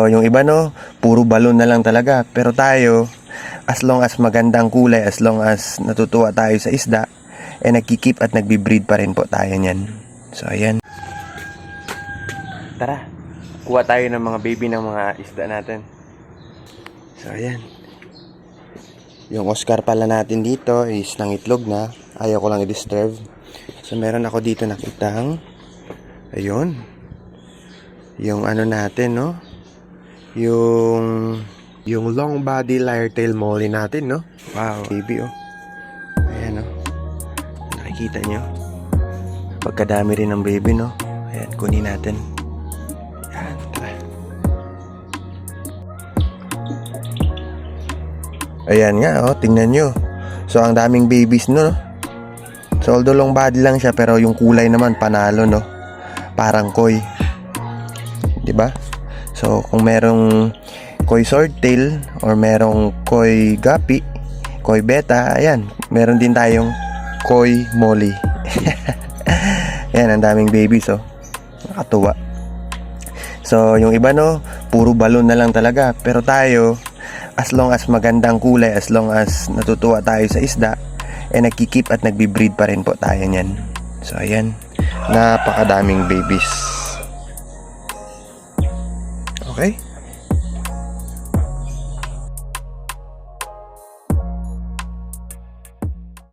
So, yung iba no, puro balon na lang talaga. Pero tayo, as long as magandang kulay, as long as natutuwa tayo sa isda, nagkikip at nagbibreed pa rin po tayo niyan. So, ayan. Tara, kuha tayo ng mga baby ng mga isda natin. So, ayan. Yung Oscar pala natin dito is nangitlog na. Ayaw ko lang i-disturb. So, meron ako dito nakitang, ayun, yung ano natin, no? Yung long body lyre-tail molly natin, no? Wow, baby, oh. Ayan, no? Nakikita nyo? Pagkadami rin ng baby, no? Ayan, kunin natin. Ayan, tara. Ayan nga, oh, tingnan nyo. So, ang daming babies, no? So, although long body lang siya, pero yung kulay naman, panalo, no? Parang koi. Diba? So, kung merong koi swordtail or merong koi gapi, koi beta, ayan, meron din tayong koi molly. Ayan, ang daming babies, oh. Nakatuwa. So, yung iba, no, puro balon na lang talaga. Pero tayo, as long as magandang kulay, as long as natutuwa tayo sa isda, nagkikip at nagbibreed pa rin po tayo niyan. So, ayan, napakadaming babies. Okay?